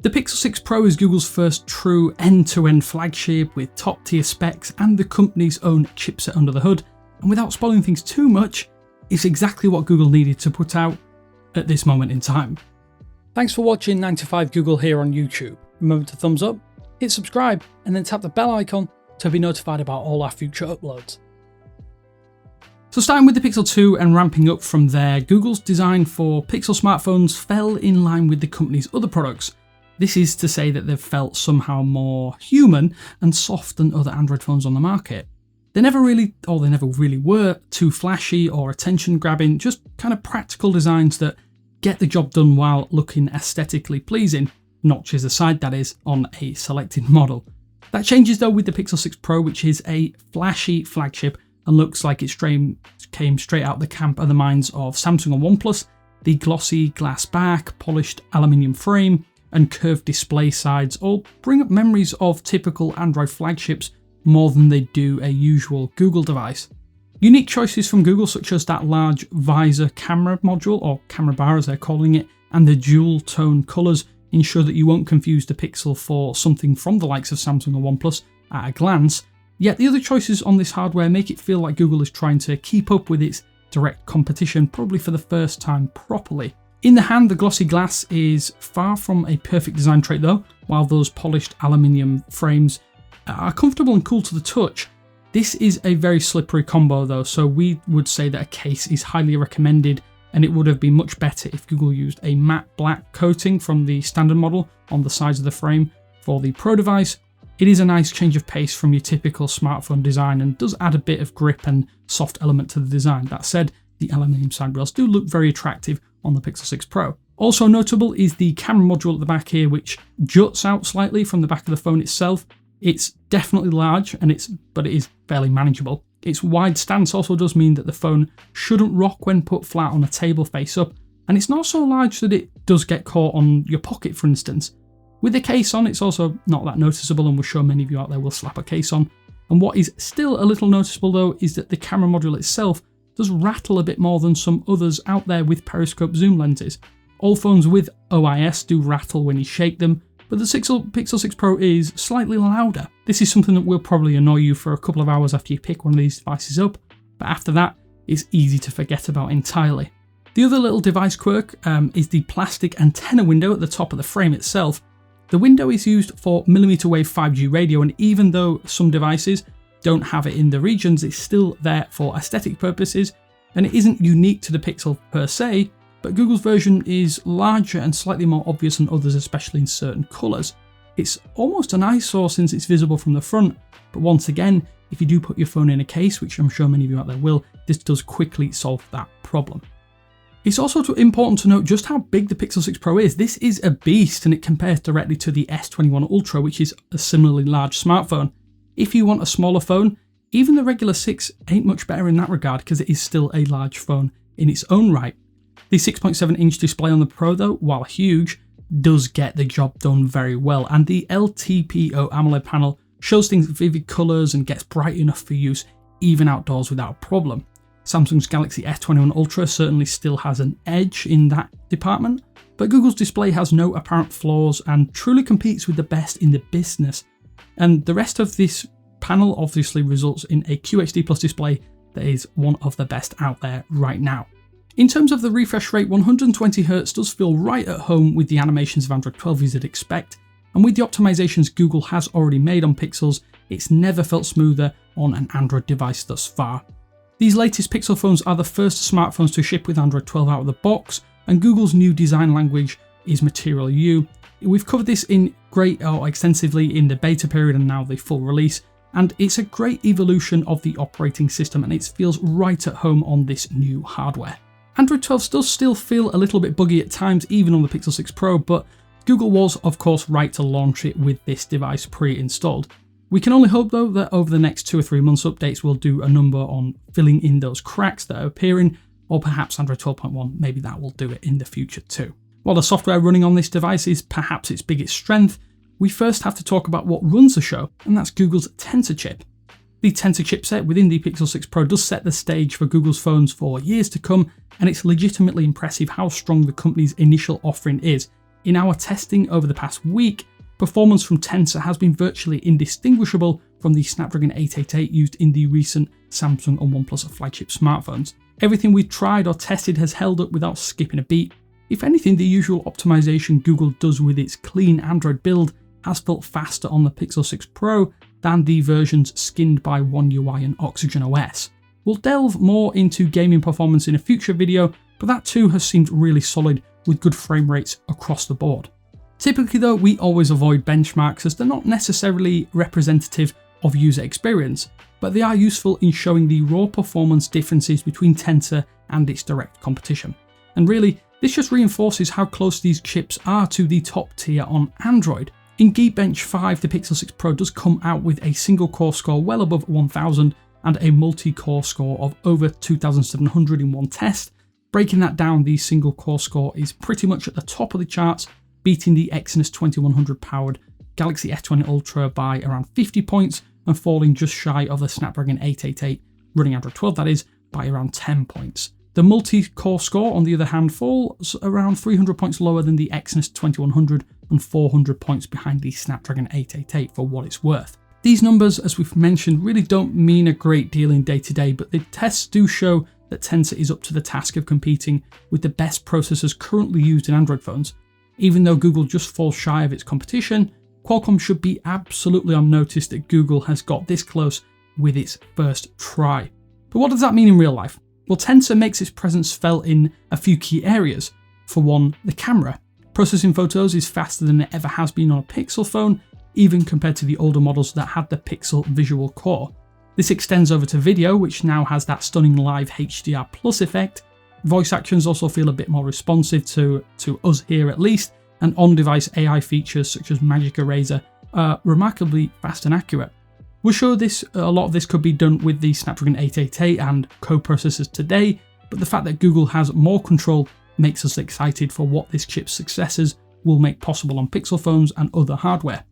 The Pixel 6 Pro is Google's first true end-to-end flagship with top-tier specs and the company's own chipset under the hood, and without spoiling things too much, it's exactly what Google needed to put out at this moment in time. Thanks for watching 9to5 Google here on YouTube. Remember to thumbs up, hit subscribe, and then tap the bell icon to be notified about all our future uploads. So starting with the Pixel 2 and ramping up from there, Google's design for Pixel smartphones fell in line with the company's other products. This is to say that they've felt somehow more human and soft than other Android phones on the market. They never really were too flashy or attention grabbing, just kind of practical designs that get the job done while looking aesthetically pleasing, notches aside that is, on a selected model. That changes though with the Pixel 6 Pro, which is a flashy flagship and looks like it came straight out the camp of the minds of Samsung and OnePlus. The glossy glass back, polished aluminium frame, and curved display sides all bring up memories of typical Android flagships more than they do a usual Google device. Unique choices from Google, such as that large visor camera module, or camera bar as they're calling it, and the dual tone colours ensure that you won't confuse the Pixel for something from the likes of Samsung or OnePlus at a glance. Yet the other choices on this hardware make it feel like Google is trying to keep up with its direct competition, probably for the first time properly. In the hand, the glossy glass is far from a perfect design trait though, while those polished aluminium frames are comfortable and cool to the touch. This is a very slippery combo though, so we would say that a case is highly recommended, and it would have been much better if Google used a matte black coating from the standard model on the sides of the frame for the Pro device. It is a nice change of pace from your typical smartphone design and does add a bit of grip and soft element to the design. That said, the aluminium side rails do look very attractive on the Pixel 6 Pro. Also notable is the camera module at the back here, which juts out slightly from the back of the phone itself. It's definitely large, but it is fairly manageable. Its wide stance also does mean that the phone shouldn't rock when put flat on a table face up, and it's not so large that it does get caught on your pocket, for instance. With the case on, it's also not that noticeable, and we're sure many of you out there will slap a case on. And what is still a little noticeable though is that the camera module itself does rattle a bit more than some others out there with periscope zoom lenses. All phones with OIS do rattle when you shake them, but the Pixel 6 Pro is slightly louder. This is something that will probably annoy you for a couple of hours after you pick one of these devices up, but after that, it's easy to forget about entirely. The other little device quirk is the plastic antenna window at the top of the frame itself. The window is used for millimeter wave 5G radio, and even though some devices don't have it in the regions, it's still there for aesthetic purposes, and it isn't unique to the Pixel per se, but Google's version is larger and slightly more obvious than others, especially in certain colours. It's almost an eyesore since it's visible from the front, but once again, if you do put your phone in a case, which I'm sure many of you out there will, this does quickly solve that problem. It's also important to note just how big the Pixel 6 Pro is. This is a beast, and it compares directly to the S21 Ultra, which is a similarly large smartphone. If you want a smaller phone, even the regular 6 ain't much better in that regard, because it is still a large phone in its own right. The 6.7-inch display on the Pro though, while huge, does get the job done very well, and the LTPO AMOLED panel shows things vivid colours and gets bright enough for use even outdoors without a problem. Samsung's Galaxy S21 Ultra certainly still has an edge in that department, but Google's display has no apparent flaws and truly competes with the best in the business. And the rest of this panel obviously results in a QHD Plus display that is one of the best out there right now. In terms of the refresh rate, 120Hz does feel right at home with the animations of Android 12 as you'd expect, and with the optimizations Google has already made on Pixels, it's never felt smoother on an Android device thus far. These latest Pixel phones are the first smartphones to ship with Android 12 out of the box, and Google's new design language is Material U. We've covered this extensively in the beta period and now the full release, and it's a great evolution of the operating system, and it feels right at home on this new hardware. Android 12 does still feel a little bit buggy at times, even on the Pixel 6 Pro, but Google was of course right to launch it with this device pre-installed. We can only hope though that over the next 2 or 3 months updates will do a number on filling in those cracks that are appearing, or perhaps Android 12.1, maybe that will do it in the future too. While the software running on this device is perhaps its biggest strength, we first have to talk about what runs the show, and that's Google's Tensor chip. The Tensor chipset within the Pixel 6 Pro does set the stage for Google's phones for years to come, and it's legitimately impressive how strong the company's initial offering is. In our testing over the past week, performance from Tensor has been virtually indistinguishable from the Snapdragon 888 used in the recent Samsung and OnePlus flagship smartphones. Everything we've tried or tested has held up without skipping a beat. If anything, the usual optimization Google does with its clean Android build has felt faster on the Pixel 6 Pro than the versions skinned by One UI and Oxygen OS. We'll delve more into gaming performance in a future video, but that too has seemed really solid with good frame rates across the board. Typically though, we always avoid benchmarks as they're not necessarily representative of user experience, but they are useful in showing the raw performance differences between Tensor and its direct competition. And really, this just reinforces how close these chips are to the top tier on Android. In Geekbench 5, the Pixel 6 Pro does come out with a single core score well above 1000 and a multi-core score of over 2700 in one test. Breaking that down, the single core score is pretty much at the top of the charts, beating the Exynos 2100 powered Galaxy S20 Ultra by around 50 points and falling just shy of the Snapdragon 888 running Android 12 that is, by around 10 points. The multi-core score on the other hand falls around 300 points lower than the Exynos 2100 and 400 points behind the Snapdragon 888 for what it's worth. These numbers, as we've mentioned, really don't mean a great deal in day-to-day, but the tests do show that Tensor is up to the task of competing with the best processors currently used in Android phones. Even though Google just falls shy of its competition, Qualcomm should be absolutely on notice that Google has got this close with its first try. But what does that mean in real life? Well, Tensor makes its presence felt in a few key areas. For one, the camera. Processing photos is faster than it ever has been on a Pixel phone, even compared to the older models that had the Pixel visual core. This extends over to video, which now has that stunning live HDR plus effect. Voice actions also feel a bit more responsive to us here at least, and on-device AI features such as Magic Eraser are remarkably fast and accurate. We're sure a lot of this could be done with the Snapdragon 888 and co-processors today, but the fact that Google has more control makes us excited for what this chip's successors will make possible on Pixel phones and other hardware.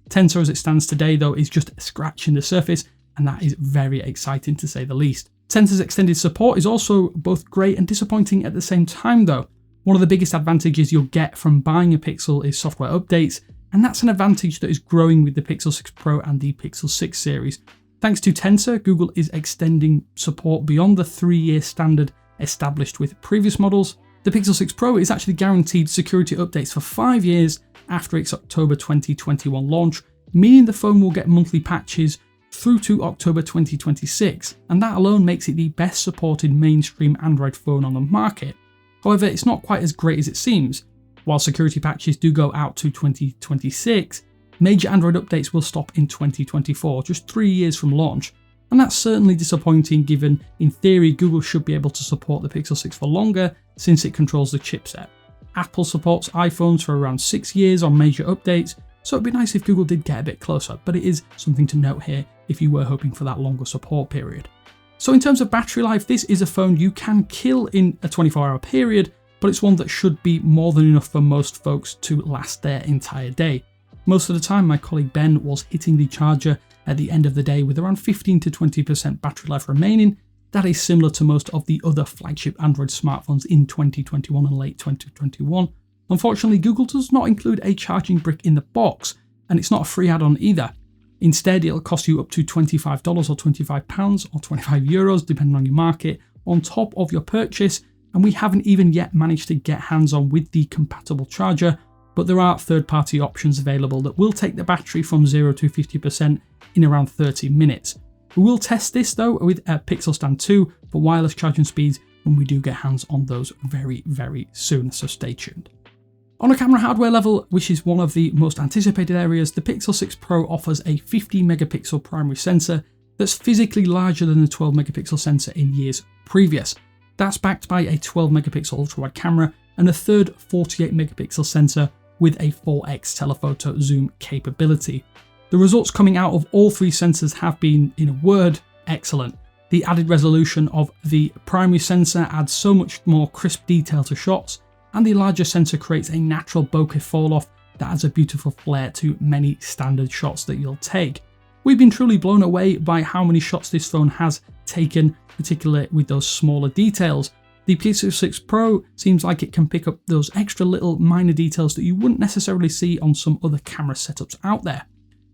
Tensor as it stands today though is just scratching the surface, and that is very exciting to say the least. Tensor's extended support is also both great and disappointing at the same time though. One of the biggest advantages you'll get from buying a Pixel is software updates, and that's an advantage that is growing with the Pixel 6 Pro and the Pixel 6 series. Thanks to Tensor, Google is extending support beyond the 3-year standard established with previous models. The Pixel 6 Pro is actually guaranteed security updates for 5 years after its October 2021 launch, meaning the phone will get monthly patches through to October 2026, and that alone makes it the best supported mainstream Android phone on the market. However, it's not quite as great as it seems. While security patches do go out to 2026, major Android updates will stop in 2024, just 3 years from launch. And that's certainly disappointing given, in theory, Google should be able to support the Pixel 6 for longer since it controls the chipset. Apple supports iPhones for around 6 years on major updates, so it'd be nice if Google did get a bit closer, but it is something to note here if you were hoping for that longer support period. So in terms of battery life, this is a phone you can kill in a 24-hour period, but it's one that should be more than enough for most folks to last their entire day. Most of the time, my colleague Ben was hitting the charger at the end of the day with around 15 to 20% battery life remaining. That is similar to most of the other flagship Android smartphones in 2021 and late 2021. Unfortunately, Google does not include a charging brick in the box, and it's not a free add-on either. Instead, it'll cost you up to $25 or £25 or €25, depending on your market, on top of your purchase, and we haven't even yet managed to get hands-on with the compatible charger, but there are third-party options available that will take the battery from 0 to 50% in around 30 minutes. We will test this though with a Pixel Stand 2 for wireless charging speeds when we do get hands on those very, very soon, so stay tuned. On a camera hardware level, which is one of the most anticipated areas, the Pixel 6 Pro offers a 50 megapixel primary sensor that's physically larger than the 12 megapixel sensor in years previous. That's backed by a 12 megapixel ultra-wide camera and a third 48 megapixel sensor with a 4x telephoto zoom capability. The results coming out of all three sensors have been, in a word, excellent. The added resolution of the primary sensor adds so much more crisp detail to shots, and the larger sensor creates a natural bokeh fall-off that adds a beautiful flair to many standard shots that you'll take. We've been truly blown away by how many shots this phone has taken, particularly with those smaller details, The Pixel 6 Pro seems like it can pick up those extra little minor details that you wouldn't necessarily see on some other camera setups out there.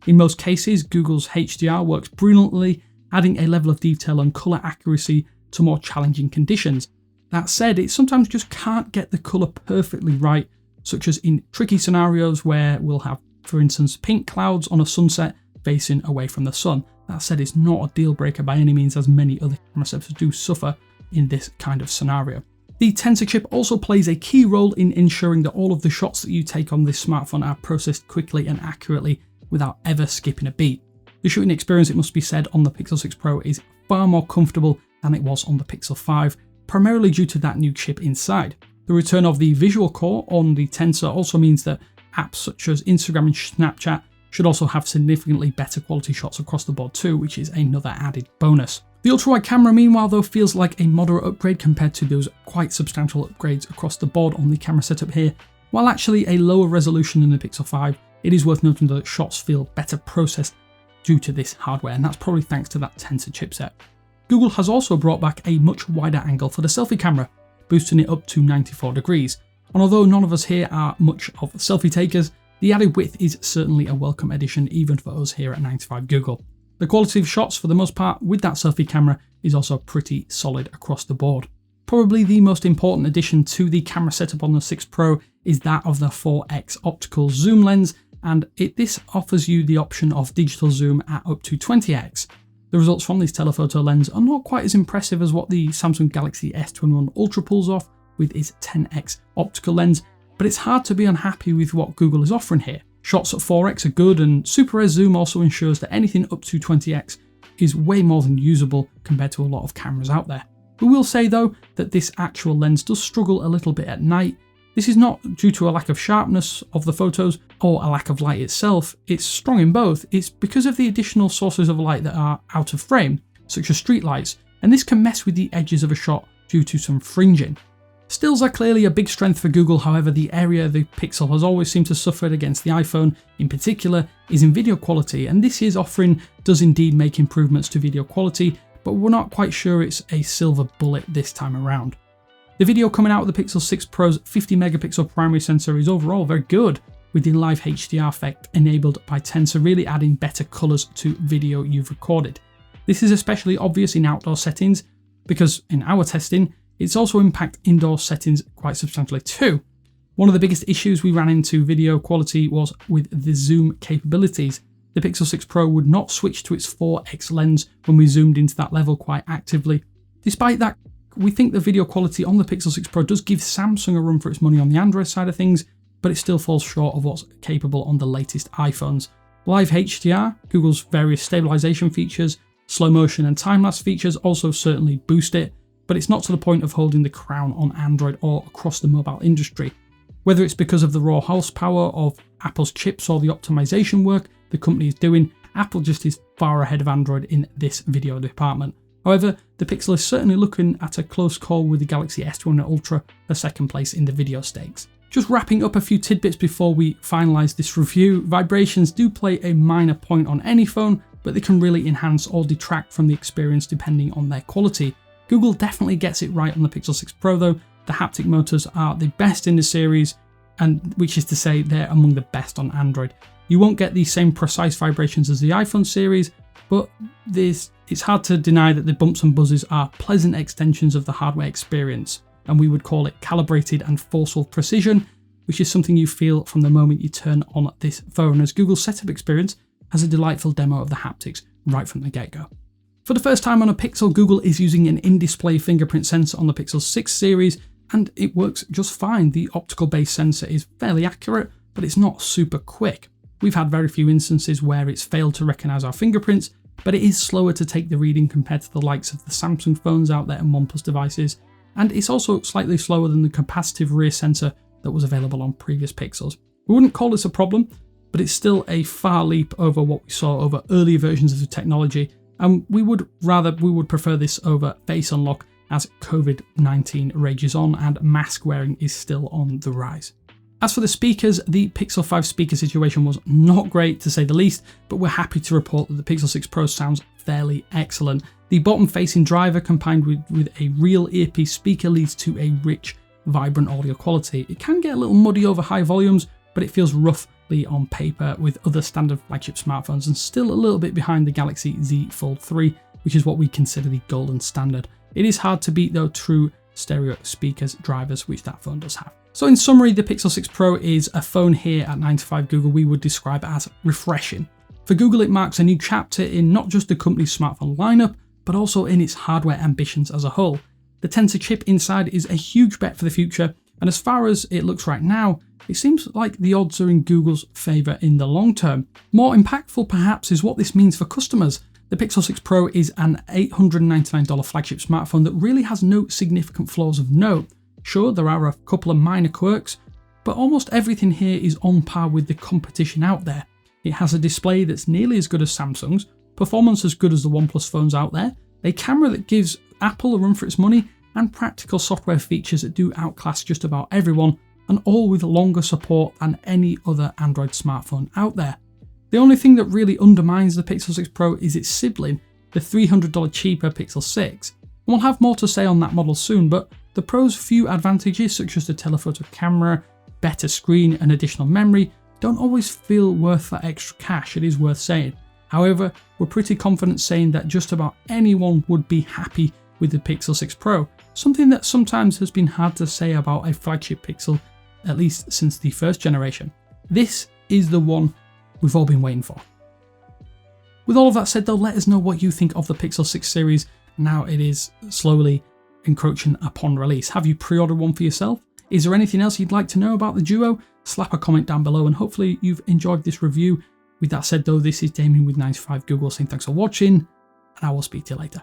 In most cases, Google's HDR works brilliantly, adding a level of detail and colour accuracy to more challenging conditions. That said, it sometimes just can't get the colour perfectly right, such as in tricky scenarios where we'll have, for instance, pink clouds on a sunset facing away from the sun. That said, it's not a deal breaker by any means, as many other camera setups do suffer in this kind of scenario. The Tensor chip also plays a key role in ensuring that all of the shots that you take on this smartphone are processed quickly and accurately without ever skipping a beat. The shooting experience, it must be said, on the Pixel 6 Pro is far more comfortable than it was on the Pixel 5, primarily due to that new chip inside. The return of the visual core on the Tensor also means that apps such as Instagram and Snapchat should also have significantly better quality shots across the board too, which is another added bonus. The ultra-wide camera, meanwhile, though, feels like a moderate upgrade compared to those quite substantial upgrades across the board on the camera setup here. While actually a lower resolution than the Pixel 5, it is worth noting that shots feel better processed due to this hardware, and that's probably thanks to that Tensor chipset. Google has also brought back a much wider angle for the selfie camera, boosting it up to 94 degrees. And although none of us here are much of selfie takers, the added width is certainly a welcome addition even for us here at 95 Google. The quality of shots, for the most part, with that selfie camera is also pretty solid across the board. Probably the most important addition to the camera setup on the 6 Pro is that of the 4x optical zoom lens, and this offers you the option of digital zoom at up to 20x. The results from this telephoto lens are not quite as impressive as what the Samsung Galaxy S21 Ultra pulls off with its 10x optical lens, but it's hard to be unhappy with what Google is offering here. Shots at 4x are good, and Super Res Zoom also ensures that anything up to 20x is way more than usable compared to a lot of cameras out there. We will say though that this actual lens does struggle a little bit at night. This is not due to a lack of sharpness of the photos or a lack of light itself. It's strong in both. It's because of the additional sources of light that are out of frame, such as street lights, and this can mess with the edges of a shot due to some fringing. Stills are clearly a big strength for Google, however the area the Pixel has always seemed to suffer against the iPhone in particular is in video quality, and this year's offering does indeed make improvements to video quality, but we're not quite sure it's a silver bullet this time around. The video coming out of the Pixel 6 Pro's 50 megapixel primary sensor is overall very good, with the live HDR effect enabled by Tensor really adding better colours to video you've recorded. This is especially obvious in outdoor settings, because in our testing, it's also impacted indoor settings quite substantially too. One of the biggest issues we ran into video quality was with the zoom capabilities. The Pixel 6 Pro would not switch to its 4x lens when we zoomed into that level quite actively. Despite that, we think the video quality on the Pixel 6 Pro does give Samsung a run for its money on the Android side of things, but it still falls short of what's capable on the latest iPhones. Live HDR, Google's various stabilization features, slow motion and time-lapse features also certainly boost it, but it's not to the point of holding the crown on Android or across the mobile industry. Whether it's because of the raw horsepower of Apple's chips or the optimization work the company is doing, Apple just is far ahead of Android in this video department. However, the Pixel is certainly looking at a close call with the Galaxy S21 Ultra for second place in the video stakes. Just wrapping up a few tidbits before we finalise this review, vibrations do play a minor point on any phone, but they can really enhance or detract from the experience depending on their quality. Google definitely gets it right on the Pixel 6 Pro though. The haptic motors are the best in the series, and which is to say they're among the best on Android. You won't get the same precise vibrations as the iPhone series, but it's hard to deny that the bumps and buzzes are pleasant extensions of the hardware experience, and we would call it calibrated and forceful precision, which is something you feel from the moment you turn on this phone, as Google's setup experience has a delightful demo of the haptics right from the get-go. For the first time on a Pixel, Google is using an in-display fingerprint sensor on the Pixel 6 series, and it works just fine. The optical-based sensor is fairly accurate, but it's not super quick. We've had very few instances where it's failed to recognise our fingerprints, but it is slower to take the reading compared to the likes of the Samsung phones out there and OnePlus devices, and it's also slightly slower than the capacitive rear sensor that was available on previous Pixels. We wouldn't call this a problem, but it's still a far leap over what we saw over earlier versions of the technology, and we would prefer this over face unlock as COVID-19 rages on and mask wearing is still on the rise. As for the speakers, the Pixel 5 speaker situation was not great to say the least, but we're happy to report that the Pixel 6 Pro sounds fairly excellent. The bottom-facing driver combined with a real earpiece speaker leads to a rich, vibrant audio quality. It can get a little muddy over high volumes, but it feels roughly on paper with other standard flagship smartphones and still a little bit behind the Galaxy Z Fold 3, which is what we consider the golden standard. It is hard to beat though true stereo speakers drivers, which that phone does have. So in summary, the Pixel 6 Pro is a phone here at 9to5 Google we would describe as refreshing. For Google, it marks a new chapter in not just the company's smartphone lineup, but also in its hardware ambitions as a whole. The Tensor chip inside is a huge bet for the future, and as far as it looks right now, it seems like the odds are in Google's favour in the long term. More impactful perhaps is what this means for customers. The Pixel 6 Pro is an $899 flagship smartphone that really has no significant flaws of note. Sure, there are a couple of minor quirks, but almost everything here is on par with the competition out there. It has a display that's nearly as good as Samsung's, performance as good as the OnePlus phones out there, a camera that gives Apple a run for its money, and practical software features that do outclass just about everyone, and all with longer support than any other Android smartphone out there. The only thing that really undermines the Pixel 6 Pro is its sibling, the $300 cheaper Pixel 6. And we'll have more to say on that model soon, but the Pro's few advantages such as the telephoto camera, better screen and additional memory don't always feel worth that extra cash, it is worth saying. However, we're pretty confident saying that just about anyone would be happy with the Pixel 6 Pro, something that sometimes has been hard to say about a flagship Pixel, at least since the first generation. This is the one we've all been waiting for. With all of that said though, let us know what you think of the Pixel 6 series now it is slowly encroaching upon release. Have you pre-ordered one for yourself? Is there anything else you'd like to know about the Duo? Slap a comment down below and hopefully you've enjoyed this review. With that said though, this is Damien with 9to5 Google saying thanks for watching and I will speak to you later.